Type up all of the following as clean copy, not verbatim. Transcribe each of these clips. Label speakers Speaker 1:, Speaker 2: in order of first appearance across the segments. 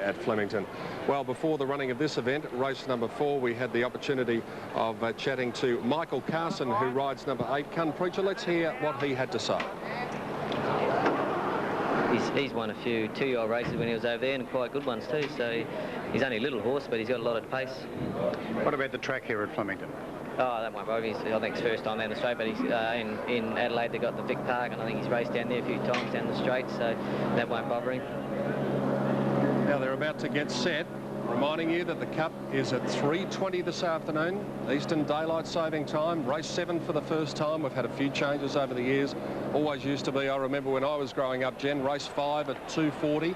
Speaker 1: at Flemington. Well, before the running of this event, race number 4, we had the opportunity of chatting to Michael Carson, who rides number 8, Kun Preacher. Let's hear what he had to say.
Speaker 2: He's won a few 2-year-old races when he was over there, and quite good ones too, so he's only a little horse, but he's got a lot of pace.
Speaker 3: What about the track here at Flemington?
Speaker 2: Oh, that won't bother. I think it's first time down the straight, but he's in Adelaide they got the Vic Park, and I think he's raced down there a few times down the straight, so that won't bother him.
Speaker 1: Now they're about to get set. Reminding you that the Cup is at 3:20 this afternoon, Eastern Daylight Saving Time. Race 7 for the first time. We've had a few changes over the years. Always used to be, I remember when I was growing up, Jen, race 5 at 2:40.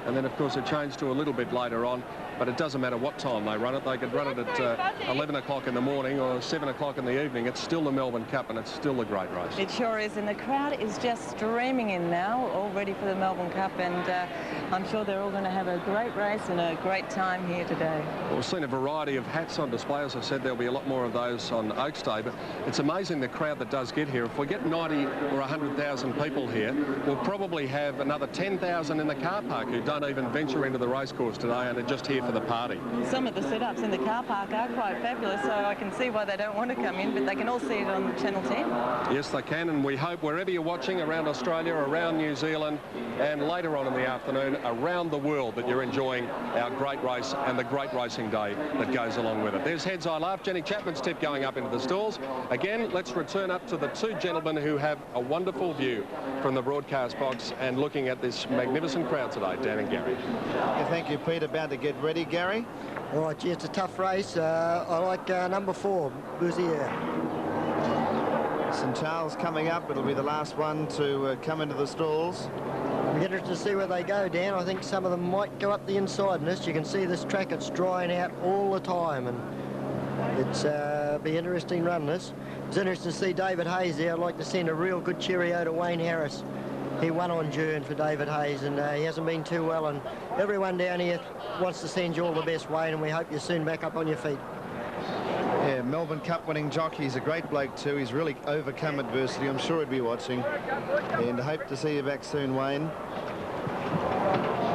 Speaker 1: And then, of course, it changed to a little bit later on. But it doesn't matter what time they run it. They could run it at 11 o'clock in the morning or 7 o'clock in the evening. It's still the Melbourne Cup, and it's still a great race.
Speaker 4: It sure is, and the crowd is just streaming in now, all ready for the Melbourne Cup, and I'm sure they're all going to have a great race and a great time here today.
Speaker 1: Well, we've seen a variety of hats on display. As I said, there'll be a lot more of those on Oaks Day, but it's amazing the crowd that does get here. If we get 90 or 100,000 people here, we'll probably have another 10,000 in the car park who don't even venture into the racecourse today and are just here for the party.
Speaker 4: Some of the setups in the car park are quite fabulous, so I can see why they don't want to come in, but they can all see it on Channel 10.
Speaker 1: Yes, they can, and we hope wherever you're watching around Australia, around New Zealand, and later on in the afternoon around the world, that you're enjoying our great race and the great racing day that goes along with it. There's Heads I Laugh, Jenny Chapman's tip going up into the stalls. Again, let's return up to the two gentlemen who have a wonderful view from the broadcast box and looking at this magnificent crowd today, Dan and Gary.
Speaker 5: Yeah, thank you, Pete. About to get ready, Gary.
Speaker 6: All right, gee, it's a tough race. I like number 4, Bouzier.
Speaker 5: St Charles coming up. It'll be the last one to come into the stalls.
Speaker 6: I'm interested to see where they go, Dan. I think some of them might go up the inside in this. You can see this track, it's drying out all the time, and it's be interesting run this. It's interesting to see David Hayes there. I'd like to send a real good cheerio to Wayne Harris. He won on June for David Hayes, and he hasn't been too well, and everyone down here wants to send you all the best, Wayne, and we hope you're soon back up on your feet.
Speaker 5: Yeah, Melbourne Cup winning jockey. He's a great bloke too. He's really overcome adversity. I'm sure he'd be watching, and I hope to see you back soon, Wayne.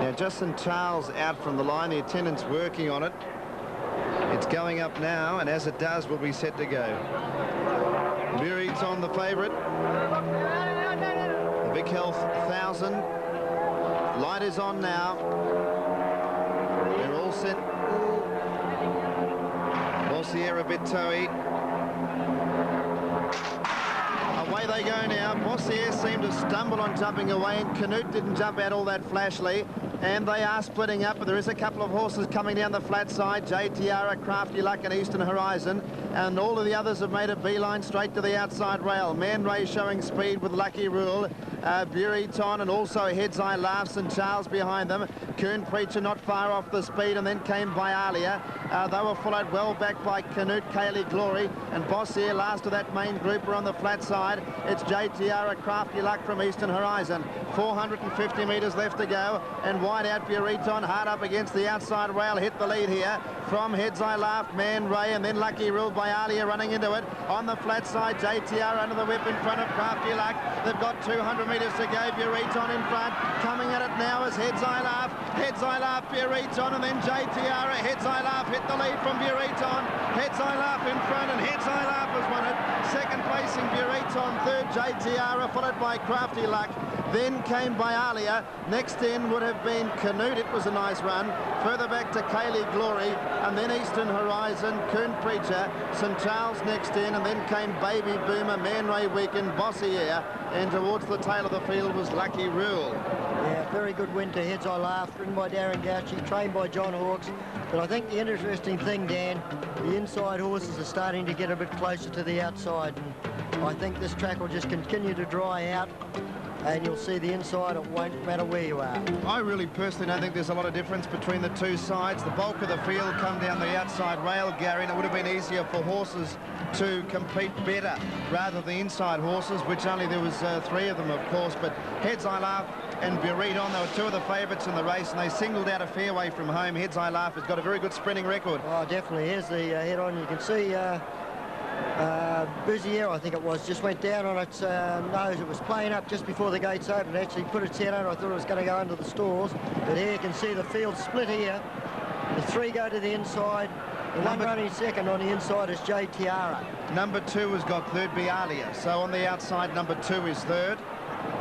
Speaker 5: Now, Justin Charles out from the line. The attendant's working on it. It's going up now, and as it does, we'll be set to go. Bury's on the favourite. The Vic Health 1000. Light is on now. They're all set. Bossier a bit toey. Away they go now. Bossier seemed to stumble on jumping away, and Canute didn't jump out all that flashly. And they are splitting up, but there is a couple of horses coming down the flat side. J Tiara, Crafty Luck and Eastern Horizon. And all of the others have made a beeline straight to the outside rail. Man Ray showing speed with Lucky Rule. Buryton and also Heads I Laugh, St Charles behind them. Coon Preacher not far off the speed, and then came Bialia. They were followed well back by Canute, Kaylee Glory, and Bossier last of that main group are on the flat side. It's J Tiara, Crafty Luck from Eastern Horizon. 450 metres left to go, and wide out Buryton, hard up against the outside rail, hit the lead here from Heads I Laugh, Man Ray, and then Lucky Rule. Bialia running into it on the flat side. J Tiara under the whip in front of Crafty Luck. They've got 200 metres to go. Buryton in front. Coming at it now is Heads I Laugh. Heads I Laugh, Buryton, and then J Tiara. Heads I Laugh hit the lead from Buryton. Heads I Laugh in front, and Heads I Laugh has won it. Second placing Buryton, third J Tiara, followed by Crafty Luck. Then came Bialia. Next in would have been Canute. It was a nice run. Further back to Kaylee Glory, and then Eastern Horizon, Coon Preacher, St Charles next in, and then came Baby Boomer, Man Ray Weekend, Bossier, and towards the tail of the field was Lucky Rule.
Speaker 6: Yeah, very good win to Heads I Laugh, ridden by Darren Gauchi, trained by John Hawkes. But I think the interesting thing, Dan, the inside horses are starting to get a bit closer to the outside, and I think this track will just continue to dry out, and you'll see the inside. It won't matter where you are.
Speaker 5: I really personally don't think there's a lot of difference between the two sides. The bulk of the field come down the outside rail, Gary, and it would have been easier for horses to compete better rather than the inside horses, which only there was 3 of them, of course. But Heads I Laugh and Buryton, they were 2 of the favourites in the race, and they singled out a fairway from home. Heads I Laugh has got a very good sprinting record.
Speaker 6: Oh, definitely. Here's the head on. You can see Busier, I think it was, just went down on its nose. It was playing up just before the gates opened. Actually put its head under. I thought it was going to go under the stalls. But here you can see the field split here. The 3 go to the inside. The one running second on the inside is J Tiara.
Speaker 5: Number 2 has got third, Bialia. So on the outside, number 2 is third,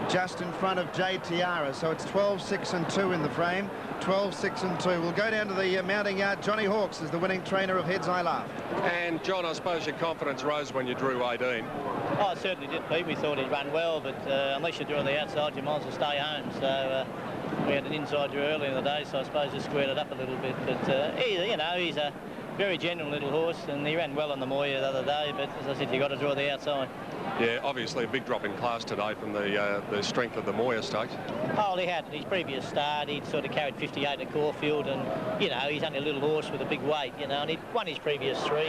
Speaker 5: just in front of J Tiara. So it's 12, 6 and 2 in the frame. 12, 6 and 2. We'll go down to the mounting yard. Johnny Hawkes is the winning trainer of Heads I Laugh.
Speaker 1: And John, I suppose your confidence rose when you drew 18.
Speaker 7: Oh, it certainly did, Pete. We thought he'd run well, but unless you drew on the outside, you might as well stay home. So we had an inside draw early in the day, so I suppose just squared it up a little bit. But he's a very genuine little horse, and he ran well on the Moya the other day, but as I said, you got to draw the outside.
Speaker 1: Yeah, obviously a big drop in class today from the strength of the Moya Stakes.
Speaker 7: Oh, he had his previous start. He'd sort of carried 58 at Caulfield, and he's only a little horse with a big weight, and he'd won his previous 3,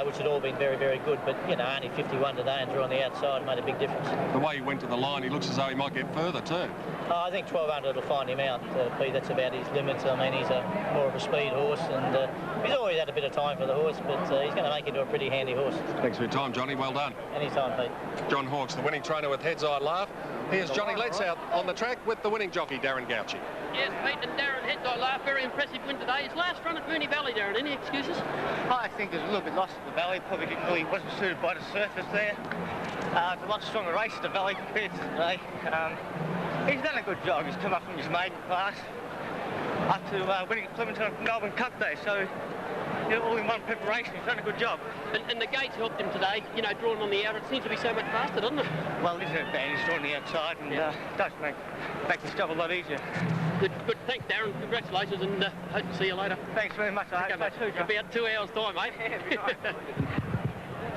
Speaker 7: which had all been very, very good. But only 51 today and drew on the outside made a big difference.
Speaker 1: The way he went to the line, he looks as though he might get further too.
Speaker 7: Oh, I think 1200 will find him out, Pete. That's about his limits. I mean, he's more of a speed horse, and he's always had a bit of time for the horse, but he's going to make into a pretty handy horse.
Speaker 1: Thanks for your time, Johnny. Well done.
Speaker 7: Anytime, Pete.
Speaker 1: John Hawkes, the winning trainer with Heads I Laugh. Here's Johnny Letts out on the track with the winning jockey, Darren Gauci.
Speaker 8: Yes, Pete and Darren, Heads I Laugh. Very impressive win today. His last run at Moonee Valley, Darren. Any excuses?
Speaker 7: I think there's a little bit lost at the Valley. Probably wasn't suited by the surface there. It's a lot stronger race at the Valley compared to today. He's done a good job. He's come up from his maiden class up to winning at Flemington Melbourne Cup Day. So, all in one preparation. He's done a good job.
Speaker 8: And the gates helped him today, drawn on the outer. It seems to be so much faster, doesn't it?
Speaker 7: Well, it isn't a bad. He's drawn the outside, and does make this job a lot easier.
Speaker 8: Good. Thanks, Darren. Congratulations, and hope to see you later.
Speaker 7: Thanks very much. I hope so too, John.
Speaker 8: About 2 hours' time, mate.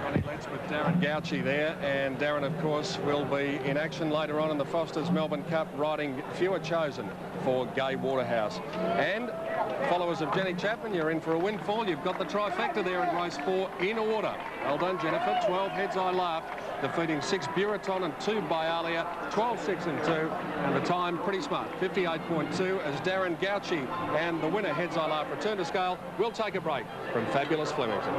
Speaker 1: Johnny Letts with Darren Gauci there, and Darren, of course, will be in action later on in the Foster's Melbourne Cup, riding Fewer Chosen for Gai Waterhouse. And followers of Jenny Chapman, you're in for a windfall. You've got the trifecta there in race 4 in order. Well done, Jennifer. 12 Heads I Laugh, defeating 6 Buraton and 2 Bialia, 12, 6 and 2, and the time pretty smart, 58.2, as Darren Gauci and the winner Heads I Laugh return to scale. We'll take a break from fabulous Flemington.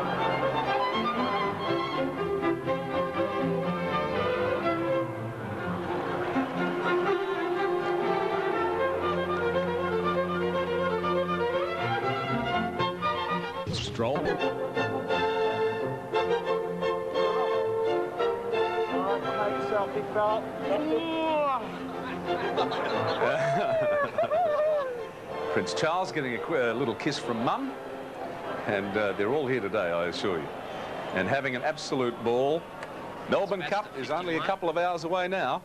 Speaker 1: Stroll.
Speaker 7: Big fella.
Speaker 9: Prince Charles getting a little kiss from Mum, and they're all here today, I assure you, and having an absolute ball. Melbourne Cup is only a couple of hours away now,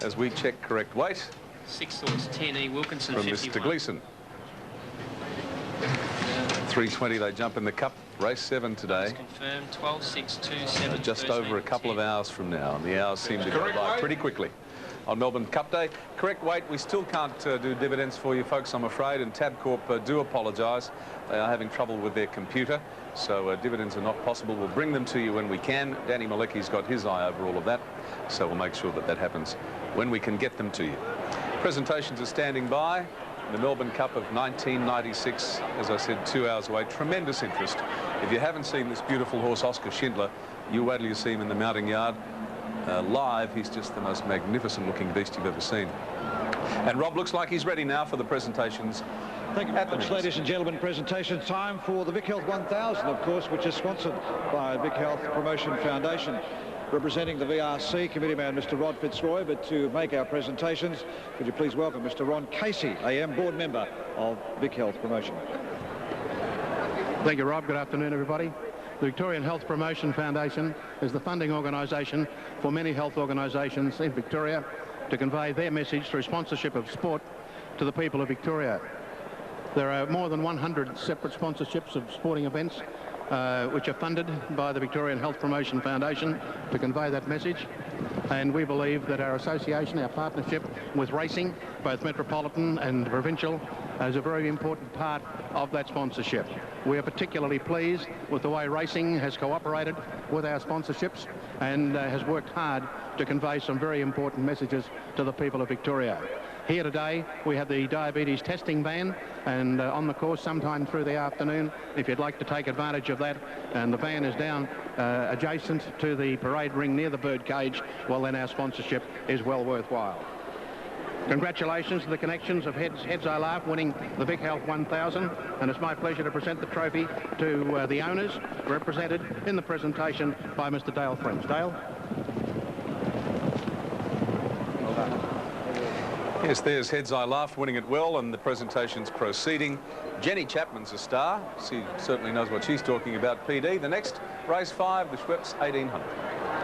Speaker 9: as we check correct weight.
Speaker 8: 6 thoughts, 10E Wilkinson,
Speaker 9: from
Speaker 8: 51.
Speaker 9: Mr. Gleeson. 3:20 they jump in the Cup. Race 7 today.
Speaker 8: Confirmed, 12, 6, 2, 7.
Speaker 9: Just over a couple of hours from now, and the hours seem to go by pretty quickly on Melbourne Cup Day. Correct weight, we still can't do dividends for you folks, I'm afraid, and Tabcorp do apologise. They are having trouble with their computer, so dividends are not possible. We'll bring them to you when we can. Danny Malecki's got his eye over all of that, so we'll make sure that that happens when we can get them to you. Presentations are standing by. The Melbourne Cup of 1996, as I said, 2 hours away. Tremendous interest. If you haven't seen this beautiful horse, Oscar Schindler, you wait till you see him in the mounting yard. Live, he's just the most magnificent looking beast you've ever seen. And Rob looks like he's ready now for the presentations.
Speaker 10: Thank you very much, ladies and gentlemen. Presentation time for the Vic Health 1000, of course, which is sponsored by Vic Health Promotion Foundation. Representing the VRC committee man, Mr. Rod Fitzroy, but to make our presentations, could you please welcome Mr. Ron Casey, AM board member of Vic Health Promotion.
Speaker 11: Thank you, Rob. Good afternoon, everybody. The Victorian Health Promotion Foundation is the funding organisation for many health organisations in Victoria to convey their message through sponsorship of sport to the people of Victoria. There are more than 100 separate sponsorships of sporting events which are funded by the Victorian Health Promotion Foundation to convey that message. And we believe that our association, our partnership with racing, both metropolitan and provincial, is a very important part of that sponsorship. We are particularly pleased with the way racing has cooperated with our sponsorships and has worked hard to convey some very important messages to the people of Victoria. Here today we have the diabetes testing van, and on the course sometime through the afternoon, if you'd like to take advantage of that, and the van is down adjacent to the parade ring near the bird cage, well then our sponsorship is well worthwhile. Congratulations to the connections of Heads I Laugh winning the Vic Health 1000, and it's my pleasure to present the trophy to the owners, represented in the presentation by Mr. Dale French. Dale? Well done.
Speaker 9: Yes, there's Heads I Laugh winning it well, and the presentation's proceeding. Jenny Chapman's a star. She certainly knows what she's talking about, PD. The next, race 5, the Schweppes 1800.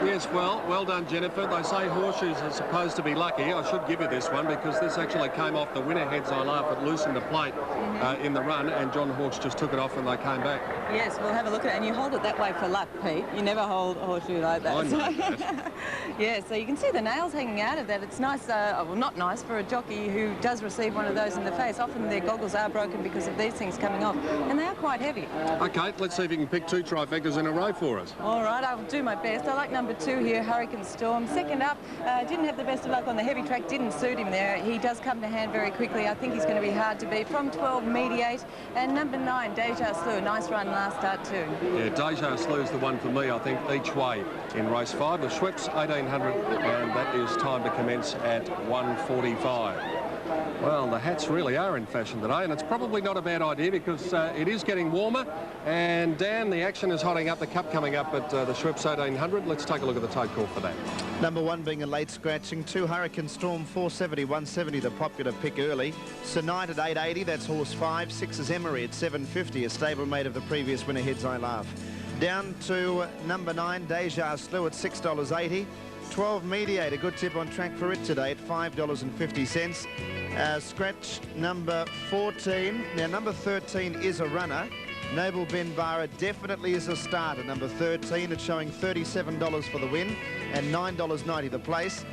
Speaker 1: Yes, well done, Jennifer. They say horseshoes are supposed to be lucky. I should give you this one because this actually came off the winner, Heads I Laugh. It loosened the plate in the run, and John Hawkes just took it off and they came back.
Speaker 4: Yes, we'll have a look at it. And you hold it that way for luck, Pete. You never hold a horseshoe like that.
Speaker 1: I know that.
Speaker 4: Yeah, so you can see the nails hanging out of that. It's nice, well, not nice for a jockey who does receive one of those in the face. Often their goggles are broken because of these things coming off, and they are quite heavy.
Speaker 1: OK, let's see if you can pick 2 trifectas in a row for us.
Speaker 4: All right, I'll do my best. I like number 2 here, Hurricane Storm. Second up, didn't have the best of luck on the heavy track, didn't suit him there. He does come to hand very quickly. I think he's going to be hard to beat. From 12, Mediate, and number 9, Deja Slew. Nice run last start too.
Speaker 1: Yeah, Deja Slew's the one for me, I think, each way in race 5. The Schweppes 1800, and that is time to commence at 1:45. Well, the hats really are in fashion today, and it's probably not a bad idea because it is getting warmer. And Dan, the action is hotting up. The Cup coming up at the Schweppes 1800. Let's take a look at the tote call for that.
Speaker 5: Number 1 being a late scratching. 2, Hurricane Storm, 470, 170, the popular pick early. Sir Knight at 880, that's horse 5. 6 is Emery at 750, a stablemate of the previous winner, Heads I Laugh. Down to number 9, Deja Slew at $6.80. 12, Mediate, a good tip on track for it today at $5.50. Scratch number 14. Now, number 13 is a runner. Noble Benbara definitely is a starter. Number 13, it's showing $37 for the win and $9.90 the place.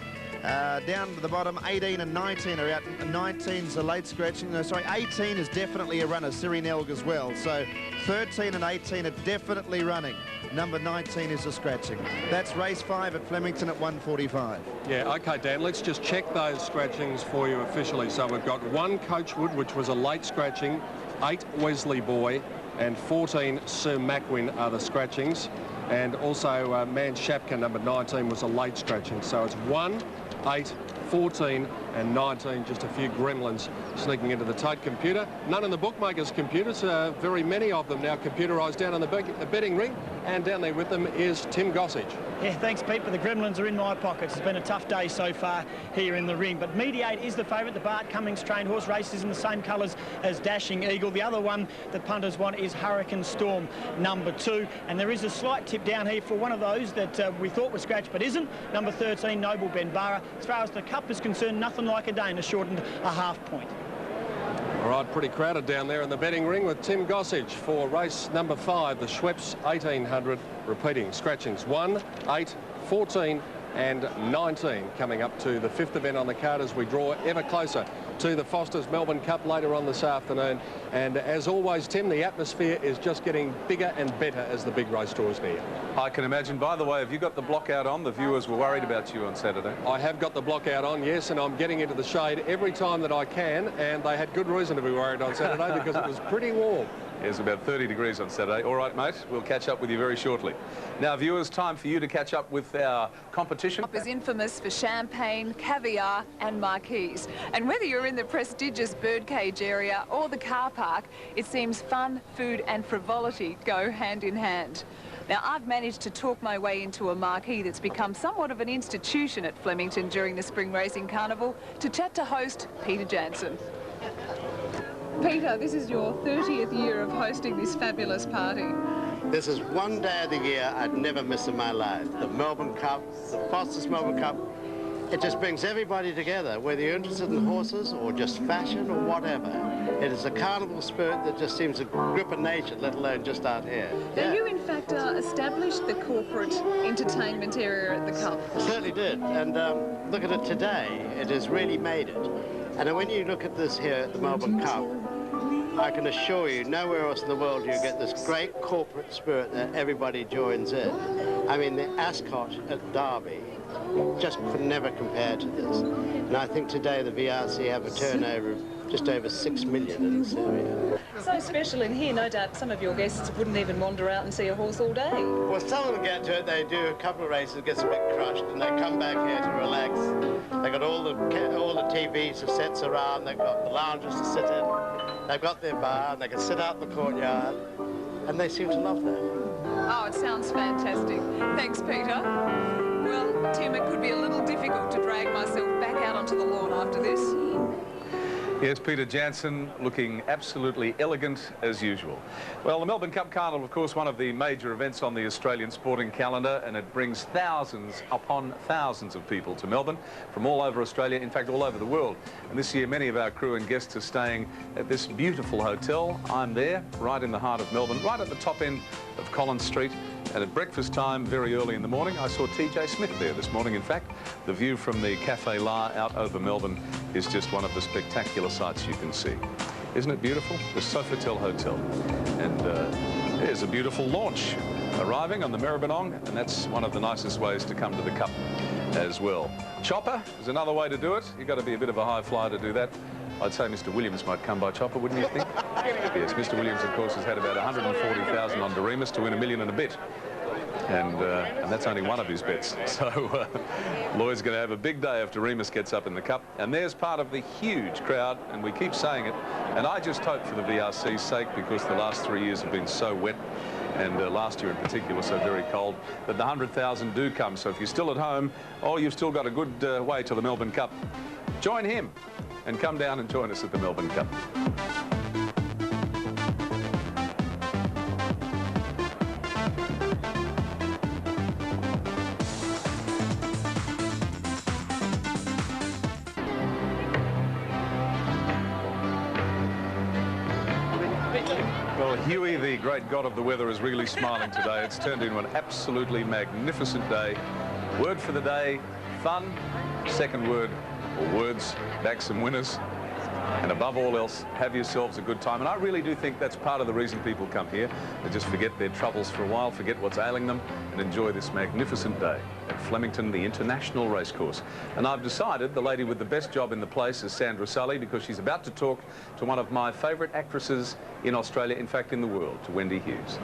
Speaker 5: Down to the bottom, 18 and 19 are out. 19's a late scratching. No, sorry, 18 is definitely a runner. Siri Nelg as well. So 13 and 18 are definitely running. Number 19 is a scratching. That's race 5 at Flemington at 1:45.
Speaker 1: Yeah, OK, Dan, let's just check those scratchings for you officially. So we've got 1 Coachwood, which was a late scratching, 8 Wesley Boy, and 14 Sir Macwin are the scratchings. And also Man Shapka, number 19, was a late scratching. So it's 1, 8, 14 and 19, just a few gremlins sneaking into the tote computer. None in the bookmakers' computers, very many of them now computerised down on the betting ring, and down there with them is Tim Gossage.
Speaker 12: Yeah, thanks, Pete, but the gremlins are in my pockets. It's been a tough day so far here in the ring, but Mediate is the favourite. The Bart Cummings trained horse, races in the same colours as Dashing Eagle. The other one that punters want is Hurricane Storm, number 2, and there is a slight tip down here for one of those that we thought was scratched but isn't. Number 13, Noble Benbara. As far as the Cup is concerned, nothing like a Dane, a shortened a half point.
Speaker 1: All right, pretty crowded down there in the betting ring with Tim Gossage for race number 5, the Schweppes 1800, repeating scratchings 1, 8, 14 and 19, coming up to the 5th event on the card as we draw ever closer to the Foster's Melbourne Cup later on this afternoon. And as always, Tim, the atmosphere is just getting bigger and better as the big race draws near.
Speaker 9: I can imagine. By the way, have you got the block out on? The viewers were worried about you on Saturday.
Speaker 1: I have got the block out on, yes, and I'm getting into the shade every time that I can, and they had good reason to be worried on Saturday because it was pretty warm.
Speaker 9: It was about 30 degrees on Saturday. All right, mate, we'll catch up with you very shortly. Now, viewers, time for you to catch up with our competition.
Speaker 13: Is infamous for champagne, caviar and marquees. And whether you're in the prestigious birdcage area or the car park, it seems fun, food and frivolity go hand in hand. Now, I've managed to talk my way into a marquee that's become somewhat of an institution at Flemington during the Spring Racing Carnival to chat to host Peter Jansen. Peter, this is your 30th year of hosting this fabulous party.
Speaker 14: This is one day of the year I'd never miss in my life. The Melbourne Cup, the Foster's Melbourne Cup. It just brings everybody together, whether you're interested in horses or just fashion or whatever. It is a carnival spirit that just seems to grip a nation, let alone just out here.
Speaker 13: Now, you in fact established the corporate entertainment area at the Cup.
Speaker 14: Certainly did, and look at it today. It has really made it. And when you look at this here at the Melbourne Cup, I can assure you, nowhere else in the world you get this great corporate spirit that everybody joins in. I mean, the Ascot at Derby just could never compare to this. And I think today the VRC have a turnover of just over 6 million in this area.
Speaker 4: So special in here, no doubt some of your guests wouldn't even wander out and see a horse all day.
Speaker 14: Well, some of them get to it, they do a couple of races, it gets a bit crushed, and they come back here to relax. They've got all the TVs, the sets around, they've got the lounges to sit in, they've got their bar, and they can sit out in the courtyard, and they seem to love that.
Speaker 13: Oh, it sounds fantastic. Thanks, Peter. Well, Tim, it could be a little difficult to drag myself back out onto the lawn after this.
Speaker 9: Yes, Peter Jansen looking absolutely elegant as usual. Well, the Melbourne Cup Carnival, of course, one of the major events on the Australian sporting calendar, and it brings thousands upon thousands of people to Melbourne from all over Australia, in fact, all over the world. And this year, many of our crew and guests are staying at this beautiful hotel. I'm there, right in the heart of Melbourne, right at the top end of Collins Street. And at breakfast time, very early in the morning, I saw TJ Smith there this morning. In fact, the view from the Cafe La out over Melbourne is just one of the spectacular sights you can see. Isn't it beautiful? The Sofitel Hotel. And there's a beautiful launch arriving on the Maribyrnong, and that's one of the nicest ways to come to the Cup as well. Chopper is another way to do it. You've got to be a bit of a high flyer to do that. I'd say Mr. Williams might come by chopper, wouldn't you think? Yes, Mr. Williams, of course, has had about 140,000 on Doremus to win $1 million and a bit. And that's only one of his bets. So Lloyd's going to have a big day if Doremus gets up in the Cup. And there's part of the huge crowd, and we keep saying it. And I just hope for the VRC's sake, because the last 3 years have been so wet, and last year in particular so very cold, that the 100,000 do come. So if you're still at home, oh, you've still got a good way to the Melbourne Cup. Join him and come down and join us at the Melbourne Cup. Well, Huey, the great god of the weather, is really smiling today. It's turned into an absolutely magnificent day. Word for the day, fun. Second word, or words, back some winners. And above all else, have yourselves a good time. And I really do think that's part of the reason people come here. They just forget their troubles for a while, forget what's ailing them, and enjoy this magnificent day at Flemington, the International Racecourse. And I've decided the lady with the best job in the place is Sandra Sully, because she's about to talk to one of my favourite actresses in Australia, in fact in the world, to Wendy Hughes.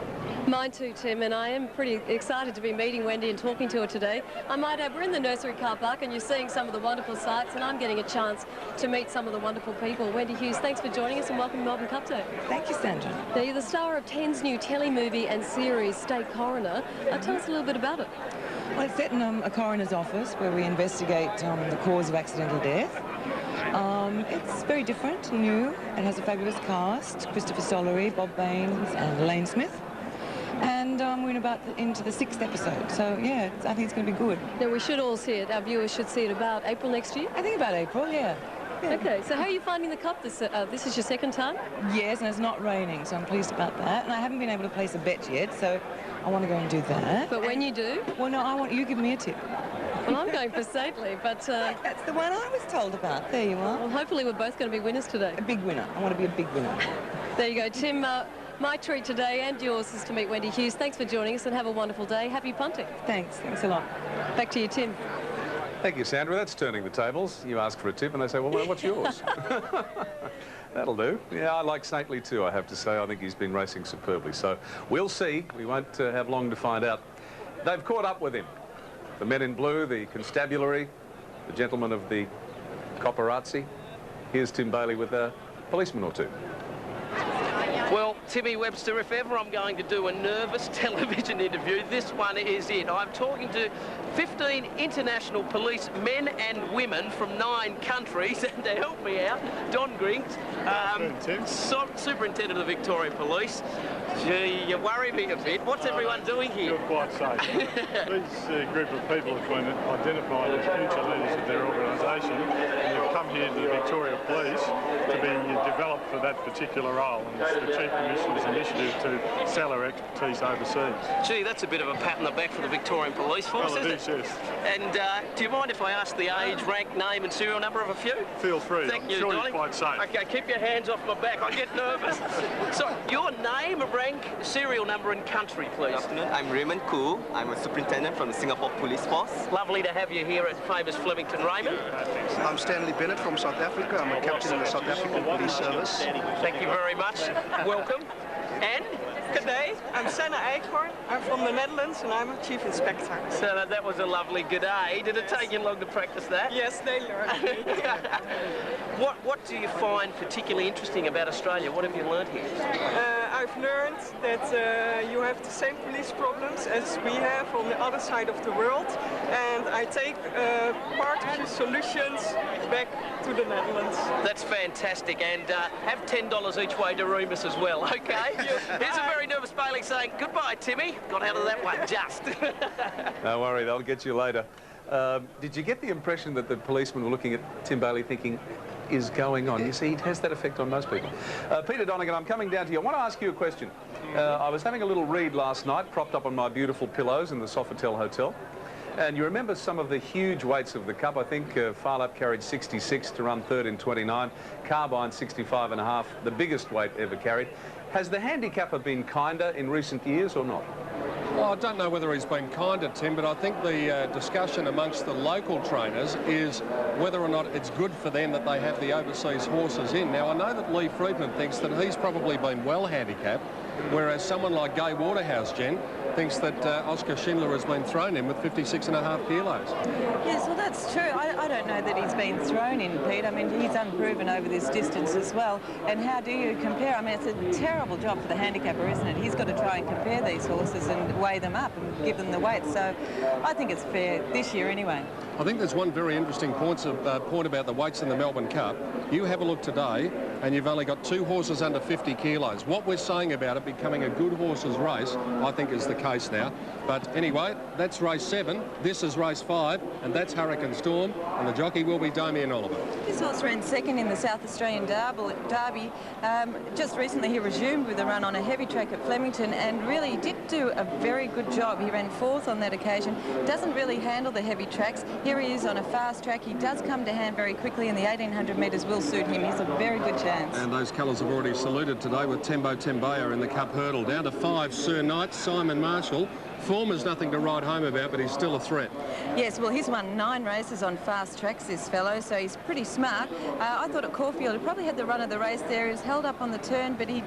Speaker 15: Mine too, Tim, and I am pretty excited to be meeting Wendy and talking to her today. I might add, we're in the nursery car park and you're seeing some of the wonderful sights, and I'm getting a chance to meet some of the wonderful people. Wendy Hughes, thanks for joining us and welcome to Melbourne Cup Day.
Speaker 4: Thank you, Sandra.
Speaker 15: Now, you're the star of Ten's new telemovie and series, State Coroner. Tell us a little bit about it.
Speaker 4: Well, it's set in a coroner's office where we investigate the cause of accidental death. It's very different, new. It has a fabulous cast: Christopher Stollery, Bob Baines and Elaine Smith. And we're into the 6th episode, so yeah, I think it's going to be good.
Speaker 15: Now, we should all see it. Our viewers should see it about April next year?
Speaker 4: I think about April, yeah.
Speaker 15: Okay, so how are you finding the Cup? This is your second time?
Speaker 4: Yes, and it's not raining, so I'm pleased about that. And I haven't been able to place a bet yet, so I want to go and do that.
Speaker 15: But when you do?
Speaker 4: Well, no, I want you to give me a tip.
Speaker 15: Well, I'm going for Stately, but...
Speaker 4: That's the one I was told about. There you are.
Speaker 15: Well, hopefully we're both going to be winners today.
Speaker 4: A big winner. I want to be a big winner.
Speaker 15: There you go, Tim. My treat today and yours is to meet Wendy Hughes. Thanks for joining us and have a wonderful day. Happy punting.
Speaker 4: Thanks a lot.
Speaker 15: Back to you, Tim.
Speaker 9: Thank you, Sandra. That's turning the tables. You ask for a tip and they say, well, what's yours? That'll do. Yeah, I like Snateley too, I have to say. I think he's been racing superbly. So we'll see. We won't have long to find out. They've caught up with him. The men in blue, the constabulary, the gentlemen of the paparazzi. Here's Tim Bailey with a policeman or two.
Speaker 8: Well, Timmy Webster, if ever I'm going to do a nervous television interview, this one is it. I'm talking to 15 international police men and women from 9 countries, and to help me out, Don Griggs, Superintendent of the Victoria Police. Gee, you worry me a bit. What's everyone doing here?
Speaker 16: You're quite safe. This group of people have been identified as future leaders of their organisation, and they've come here to the Victoria Police to be developed for that particular role. And it's the Chief Care Commission's initiative to sell our expertise overseas.
Speaker 8: Gee, that's a bit of a pat on the back for the Victorian Police Force,
Speaker 16: Well, it
Speaker 8: isn't it?
Speaker 16: is, yes.
Speaker 8: And do you mind if I ask the age, rank, name and serial number of a few?
Speaker 16: Feel free.
Speaker 8: Thank
Speaker 16: I'm
Speaker 8: you,
Speaker 16: sure
Speaker 8: Donnie.
Speaker 16: you're quite safe.
Speaker 8: Okay, keep your hands off my back. I get nervous. So, your name, rank, serial number and country, please.
Speaker 17: Good afternoon. I'm Raymond Koo. I'm a superintendent from the Singapore Police Force.
Speaker 8: Lovely to have you here at famous Flemington, Raymond.
Speaker 18: I'm Stanley Bennett from South Africa. I'm a captain in the South African Police Service.
Speaker 8: Thank you very much. Welcome. And?
Speaker 19: Good day. I'm Senna Eichhorn. I'm from the Netherlands and I'm a Chief Inspector.
Speaker 8: Senna, that was a lovely good day. Did it take you long to practice that?
Speaker 19: Yes, they learned.
Speaker 8: What do you find particularly interesting about Australia? What have you learned here?
Speaker 19: I've learned that you have the same police problems as we have on the other side of the world, and I take part of the solutions back to the Netherlands.
Speaker 8: That's fantastic, and have $10 each way to Remus as well, okay? Here's a very nervous Bailey saying, goodbye, Timmy. Got out of that one just.
Speaker 9: Don't worry, they'll get you later. Did you get the impression that the policemen were looking at Tim Bailey thinking, is going on? You see, it has that effect on most people. Peter Donegan, I'm coming down to you. I want to ask you a question. I was having a little read last night, propped up on my beautiful pillows in the Sofitel Hotel. And you remember some of the huge weights of the Cup. I think Farlap carried 66 to run third in 29. Carbine 65.5, the biggest weight ever carried. Has the handicapper been kinder in recent years or not?
Speaker 1: Well, I don't know whether he's been kinder, Tim, but I think the discussion amongst the local trainers is whether or not it's good for them that they have the overseas horses in. Now, I know that Lee Friedman thinks that he's probably been well handicapped, whereas someone like Gai Waterhouse, Jen, thinks that Oscar Schindler has been thrown in with 56.5 kilos.
Speaker 4: Yes, well, that's true. I don't know that he's been thrown in, Pete. I mean, he's unproven over this distance as well. And how do you compare? I mean, it's a terrible job for the handicapper, isn't it? He's got to try and compare these horses and weigh them up and give them the weight. So I think it's fair this year anyway.
Speaker 1: I think there's one very interesting point about the weights in the Melbourne Cup. You have a look today, and you've only got 2 horses under 50 kilos. What we're saying about it becoming a good horses race, I think, is the case now. But anyway, that's race 7. This is race 5, and that's Hurricane Storm, and the jockey will be Damien Oliver.
Speaker 4: This horse ran second in the South Australian Derby. Just recently he resumed with a run on a heavy track at Flemington and really did do a very good job. He ran 4th on that occasion. Doesn't really handle the heavy tracks. Here he is on a fast track. He does come to hand very quickly, and the 1800 metres will suit him. He's a very good chance.
Speaker 1: And those colours have already saluted today with Tembo Tembea in the Cup hurdle. Down to 5, Sir Knight, Simon Marshall. Form is nothing to write home about, but he's still a threat.
Speaker 4: Yes, well, he's won 9 races on fast tracks, this fellow, so he's pretty smart. I thought at Caulfield he probably had the run of the race there. He was held up on the turn, but he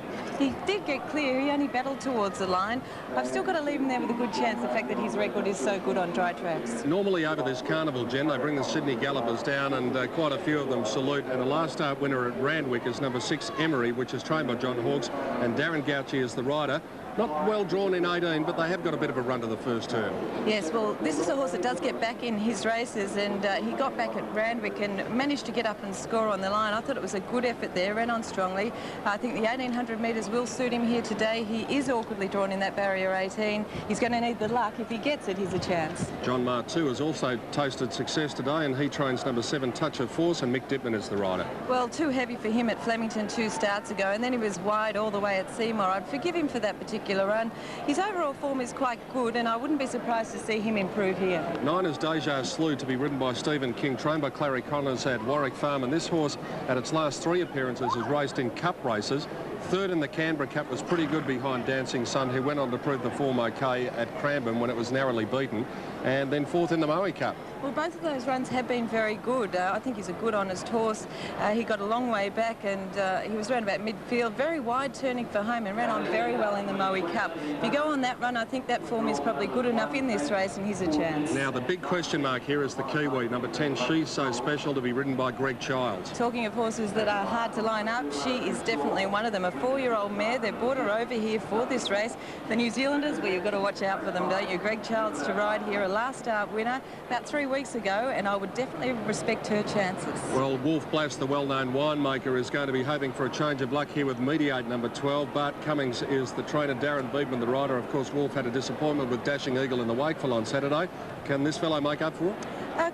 Speaker 4: did get clear. He only battled towards the line. I've still got to leave him there with a good chance, the fact that his record is so good on dry tracks.
Speaker 1: Normally over this carnival, Jen, they bring the Sydney Gallopers down, and quite a few of them salute. And the last start winner at Randwick is number 6, Emery, which is trained by John Hawkes, and Darren Gauci is the rider. Not well drawn in 18, but they have got a bit of a run to the first turn.
Speaker 4: Yes, well, this is a horse that does get back in his races, and he got back at Randwick and managed to get up and score on the line. I thought it was a good effort there, ran on strongly. I think the 1800 metres will suit him here today. He is awkwardly drawn in that barrier 18. He's going to need the luck. If he gets it, he's a chance.
Speaker 1: John Martu has also tasted success today, and he trains number 7, Touch of Force, and Mick Dittman is the rider.
Speaker 4: Well, too heavy for him at Flemington 2 starts ago, and then he was wide all the way at Seymour. I'd forgive him for that particular run. His overall form is quite good, and I wouldn't be surprised to see him improve here. 9 is Deja Slew, to be ridden by Stephen King, trained by Clary Connors at Warwick Farm, and this horse at its last 3 appearances has raced in cup races. 3rd in the Canberra Cup, was pretty good behind Dancing Sun, who went on to prove the form okay at Cranbourne when it was narrowly beaten, and then 4th in the Moe Cup. Well, both of those runs have been very good. I think he's a good, honest horse. He got a long way back, and he was around about midfield, very wide turning for home, and ran on very well in the Moe Cup. If you go on that run, I think that form is probably good enough in this race, and he's a chance.
Speaker 1: Now, the big question mark here is the Kiwi, number 10, She's So Special, to be ridden by Greg Childs.
Speaker 4: Talking of horses that are hard to line up, she is definitely one of them. A 4-year-old mare. They brought her over here for this race. The New Zealanders, well, you've got to watch out for them, don't you? Greg Childs to ride here, a last start winner about 3 weeks ago, and I would definitely respect her chances.
Speaker 1: Well, Wolf Blass, the well-known winemaker, is going to be hoping for a change of luck here with Mediate number 12. Bart Cummings is the trainer. Darren Beedman, the rider. Of course, Wolf had a disappointment with Dashing Eagle in the Wakeful on Saturday. Can this fellow make up for it?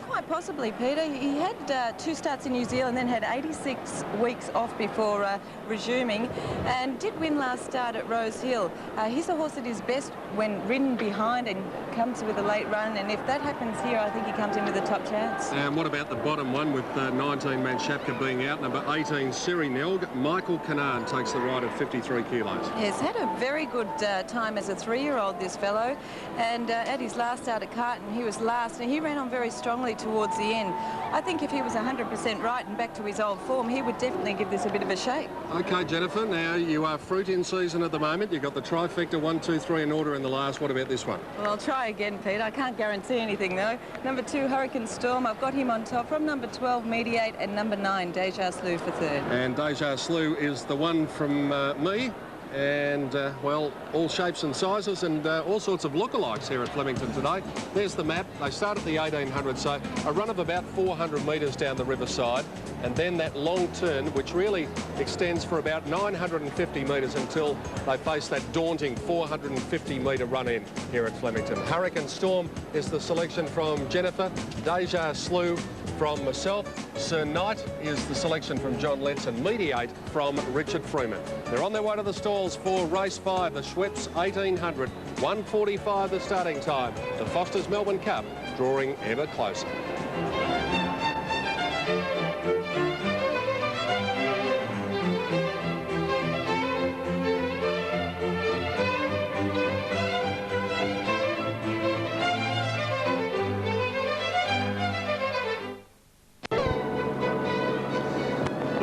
Speaker 4: Quite Possibly, Peter. He had 2 starts in New Zealand, then had 86 weeks off before resuming, and did win last start at Rose Hill. He's a horse that is best when ridden behind and comes with a late run, and if that happens here, I think he comes in with a top chance.
Speaker 1: And what about the bottom one with 19 Manshapka being out? Number 18, Siri Nelg. Michael Canaan takes the ride at 53 kilos.
Speaker 4: Yes, had a very good time as a 3-year-old, this fellow, and at his last start at Carlton, he was last, and he ran on very strongly towards the end. I think if he was 100% right and back to his old form, he would definitely give this a bit of a shake.
Speaker 1: OK, Jennifer, now you are fruit in season at the moment. You've got the trifecta 1, 2, 3 in order in the last. What about this one?
Speaker 4: Well, I'll try again, Pete. I can't guarantee anything, though. Number 2, Hurricane Storm. I've got him on top from number 12, Mediate, and number 9, Deja Slew for 3rd.
Speaker 1: And Deja Slew is the one from me. And, well, all shapes and sizes and all sorts of lookalikes here at Flemington today. There's the map. They start at the 1800, so a run of about 400 metres down the riverside, and then that long turn, which really extends for about 950 metres until they face that daunting 450-metre run-in here at Flemington. Hurricane Storm is the selection from Jennifer. Deja Slew from myself. Sir Knight is the selection from John Lentz, and Mediate from Richard Freeman. They're on their way to the stalls for race 5, the Schweppes 1800, 1:45 the starting time. The Foster's Melbourne Cup drawing ever closer.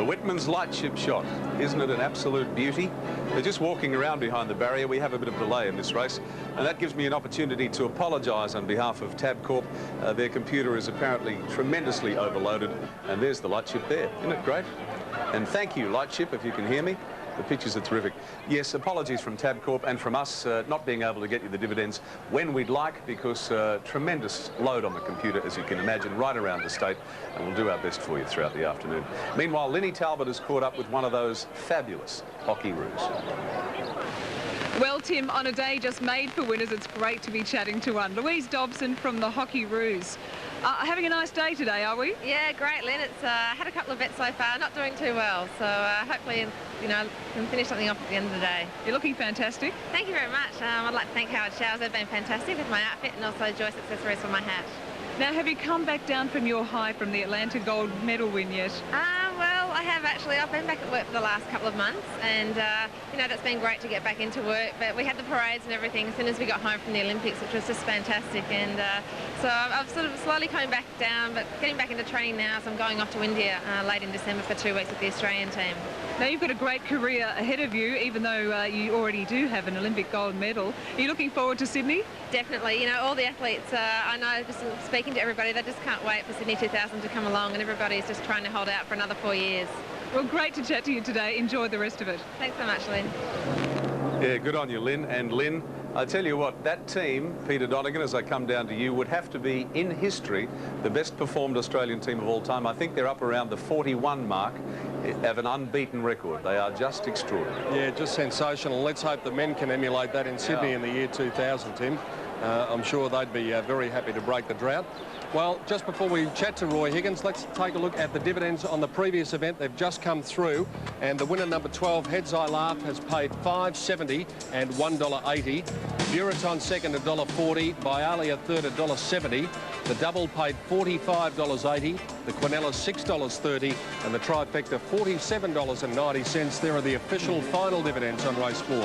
Speaker 9: Whitman's Lightship Shot. Isn't it an absolute beauty? They're just walking around behind the barrier. We have a bit of delay in this race, and that gives me an opportunity to apologise on behalf of Tabcorp. Their computer is apparently tremendously overloaded, and there's the Lightship there. Isn't it great? And thank you, Lightship, if you can hear me. The pictures are terrific. Yes, apologies from Tabcorp and from us not being able to get you the dividends when we'd like, because tremendous load on the computer, as you can imagine, right around the state, and we'll do our best for you throughout the afternoon. Meanwhile, Lenny Talbot has caught up with one of those fabulous hockey roos.
Speaker 13: Well, Tim, on a day just made for winners, it's great to be chatting to one. Louise Dobson from the Hockey Roos. Having a nice day today, are we?
Speaker 20: Yeah, great, Lynn. It's had a couple of bets so far, not doing too well. So hopefully, you know, can finish something off at the end of the day.
Speaker 13: You're looking fantastic.
Speaker 20: Thank you very much. I'd like to thank Howard Showers. They've been fantastic with my outfit, and also Joyce Accessories for my hat.
Speaker 13: Now, have you come back down from your high from the Atlanta gold medal win yet?
Speaker 20: Well, I have actually. I've been back at work for the last couple of months, and you know, that's been great to get back into work. But we had the parades and everything as soon as we got home from the Olympics, which was just fantastic. And so I've sort of slowly coming back down, but getting back into training now. So I'm going off to India late in December for 2 weeks with the Australian team.
Speaker 13: Now, you've got a great career ahead of you, even though you already do have an Olympic gold medal. Are you looking forward to Sydney?
Speaker 20: Definitely. You know, all the athletes, I know, just speaking to everybody, they just can't wait for Sydney 2000 to come along, and everybody's just trying to hold out for another 4 years.
Speaker 13: Well, great to chat to you today. Enjoy the rest of it.
Speaker 20: Thanks so much, Lynn.
Speaker 9: Yeah, good on you, Lynn. And Lynn, I tell you what, that team, Peter Donegan, as I come down to you, would have to be, in history, the best performed Australian team of all time. I think they're up around the 41 mark, have an unbeaten record. They are just extraordinary.
Speaker 1: Yeah, just sensational. Let's hope the men can emulate that in Sydney in the year 2000, Tim. I'm sure they'd be very happy to break the drought. Well, just before we chat to Roy Higgins, let's take a look at the dividends on the previous event. They've just come through, and the winner, number 12, Heads I Laugh, has paid $5.70 and $1.80. Buraton second, $1.40. Bialia third, $1.70. The double paid $45.80. The Quinella, $6.30. And the trifecta, $47.90. There are the official final dividends on race 4.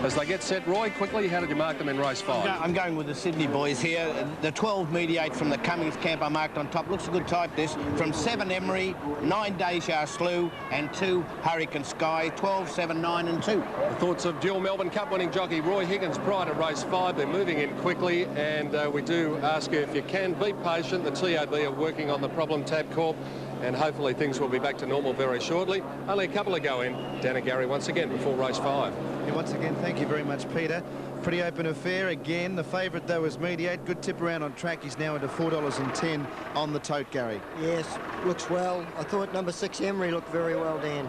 Speaker 1: As they get set, Roy, quickly, how did you mark them in race 5?
Speaker 21: I'm going with the Sydney boys here. The 12 Mediate from the Cummings camp I marked on top. Looks a good type, this. From 7 Emery, 9 Deja Slew, and 2 Hurricane Sky, 12, 7, 9 and 2.
Speaker 1: The thoughts of dual Melbourne Cup winning jockey Roy Higgins prior to race 5. They're moving in quickly, and we do ask you if you can be patient. The TAB are working on the problem, Tabcorp, and hopefully things will be back to normal very shortly. Only a couple to go in. Dan and Gary once again before race 5.
Speaker 5: Yeah, once again, thank you very much, Peter. Pretty open affair again. The favourite, though, is Mediate. Good tip around on track. He's now into $4.10 on the tote, Gary.
Speaker 6: Yes, looks well. I thought number 6 Emery looked very well, Dan.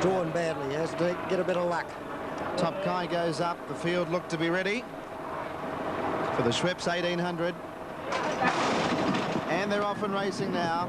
Speaker 6: Drawn badly, has to get a bit of luck.
Speaker 5: Top Kai goes up. The field looked to be ready for the Schweppes 1800. And and they're off and racing now.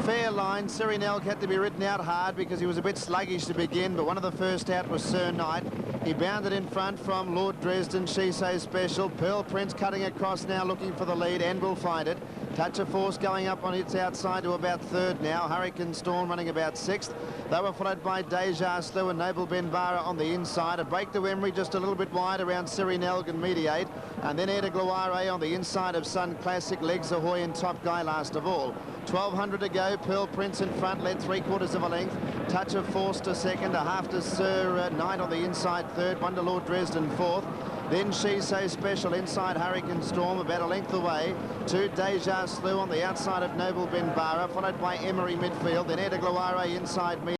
Speaker 5: Fair line. Sirinelk had to be ridden out hard because he was a bit sluggish to begin, but one of the first out was Sir Knight. He bounded in front from Lord Dresden, She Say Special. Pearl Prince cutting across now, looking for the lead, and will find it. Touch of Force going up on its outside to about third now. Hurricane Storm running about sixth. They were followed by Deja Slew and Noble Benbara on the inside. A break to Emery just a little bit wide around Sirinelk and Mediate. And then Air de Gloire on the inside of Sun Classic. Legs Ahoy and Top Guy last of all. 1200 to go. Pearl Prince in front, led 3/4 of a length. Touch of Force to second. A half to Sir Knight on the inside third. One to Lord Dresden fourth. Then She Say Special inside Hurricane Storm about a length away. To Deja Slew on the outside of Noble Benbara, followed by Emery midfield. Then Air de Gloire inside me.